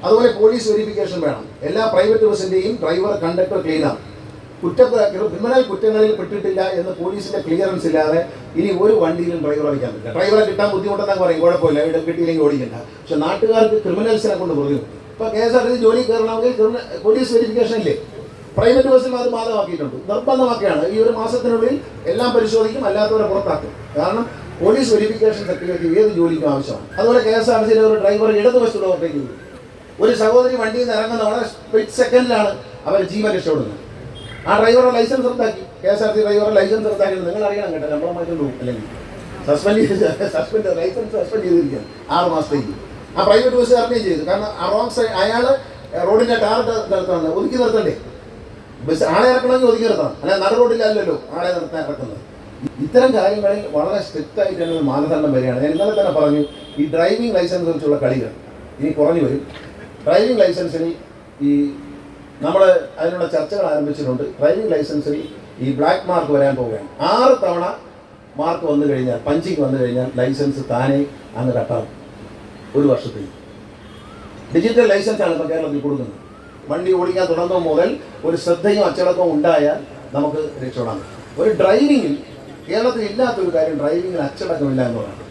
അതുപോലെ police verification വേണം. എല്ലാ പ്രൈവറ്റ് ബസ്സിൻ്റെയും ഡ്രൈവർ, കണ്ടക്ടർ, ക്ലീനർ ക്രിമിനൽ കുറ്റങ്ങളിൽ പെട്ടിട്ടില്ല എന്ന് പോലീസിന്റെ ക്ലിയറൻസ് ഇല്ലാതെ ഇനി ഒരു വണ്ടിയിലും ഡ്രൈവർ അടിക്കാൻ പറ്റില്ല. ഡ്രൈവറെ കിട്ടാൻ ബുദ്ധിമുട്ടെന്നൊക്കെ പറയും, കുഴപ്പമില്ല, ഇവിടെ കിട്ടിയില്ലെങ്കിൽ ഓടിക്കണ്ട. പക്ഷെ നാട്ടുകാർക്ക് ക്രിമിനൽസിനെ കൊണ്ട് പറഞ്ഞു. ഇപ്പോൾ KSRTC ജോലി കയറണമെങ്കിൽ പോലീസ് വെരിഫിക്കേഷൻ ഇല്ലേ? പ്രൈവറ്റ് ബസ്സിൽ അത് ബാധകമാക്കിയിട്ടുണ്ട്, നിർബന്ധമാക്കിയാണ്. ഈ ഒരു മാസത്തിനുള്ളിൽ എല്ലാം പരിശോധിക്കും, അല്ലാത്തവരെ പുറത്താക്കും. കാരണം പോലീസ് വെരിഫിക്കേഷൻ സർട്ടിഫിക്കറ്റ് ഏത് ജോലിക്കും ആവശ്യമാണ്. അതുപോലെ KSRTC ഒരു ഡ്രൈവർ ഇടതുവശത്തൂടെ ഓവർടേക്ക് ചെയ്തു. ഒരു സഹോദരി വണ്ടിയിൽ നിന്ന് ഇറങ്ങുന്ന വളരെ സ്പ്ലിറ്റ് സെക്കൻഡിലാണ് അവർ ജീവൻ രക്ഷപ്പെടുന്നത്. ആ ഡ്രൈവറുടെ ലൈസൻസ് റദ്ദാക്കി. KSRTC ഡ്രൈവറുടെ ലൈസൻസ് റദ്ദാക്കി. നിങ്ങൾ അറിയണം കേട്ടോ, നമ്മളെ മാറ്റം പോകും. അല്ലെങ്കിൽ ലൈസൻസ് സസ്പെൻഡ് ചെയ്തിരിക്കുകയാണ് 6 മാസത്തേക്ക്. ആ പ്രൈവറ്റ് ബസ് ഇറങ്ങുകയും ചെയ്തു. കാരണം ആ റോങ് സൈഡ് അയാൾ റോഡിൻ്റെ ടാർ നിർത്തുന്നത്, ഒതുക്കി നിർത്തണ്ടേ? ബസ് ആളെ ഇറക്കണമെങ്കിൽ ഒതുക്കി നിർത്തണം, അല്ലാതെ നട റോഡിലല്ലല്ലോ ആളെ നിർത്താൻ ഇറക്കുന്നത്. ഇത്തരം കാര്യങ്ങളിൽ വളരെ സ്ട്രിക്റ്റ് ആയിട്ടുള്ള മാനദണ്ഡം വരികയാണ്. ഞാൻ ഇന്നലെ തന്നെ പറഞ്ഞു, ഈ ഡ്രൈവിംഗ് ലൈസൻസ് കുറിച്ചുള്ള കളികൾ ഇനി കുറഞ്ഞു വരും. ഡ്രൈവിംഗ് ലൈസൻസിൽ ഈ നമ്മൾ അതിനുള്ള ചർച്ചകൾ ആരംഭിച്ചിട്ടുണ്ട്. ഡ്രൈവിംഗ് ലൈസൻസിൽ ഈ ബ്ലാക്ക് മാർക്ക് വരാൻ പോവുകയാണ്. 6 തവണ മാർക്ക് വന്നു കഴിഞ്ഞാൽ, പഞ്ചിങ് വന്നു കഴിഞ്ഞാൽ ലൈസൻസ് താനെ അങ്ങ് കട്ടാകും. 1 വർഷത്തേക്ക് ഡിജിറ്റൽ ലൈസൻസാണ് ഇപ്പോൾ കേരളത്തിൽ കൊടുക്കുന്നത്. വണ്ടി ഓടിക്കാൻ തുടങ്ങുന്നത് മുതൽ ഒരു ശ്രദ്ധയും അച്ചടക്കവും ഉണ്ടായാൽ നമുക്ക് രക്ഷപ്പെടാൻ പറ്റും. ഒരു ഡ്രൈവിങ്ങിൽ കേരളത്തിൽ ഇല്ലാത്തൊരു കാര്യം ഡ്രൈവിങ്ങിൽ അച്ചടക്കമില്ല എന്നുള്ളതാണ്.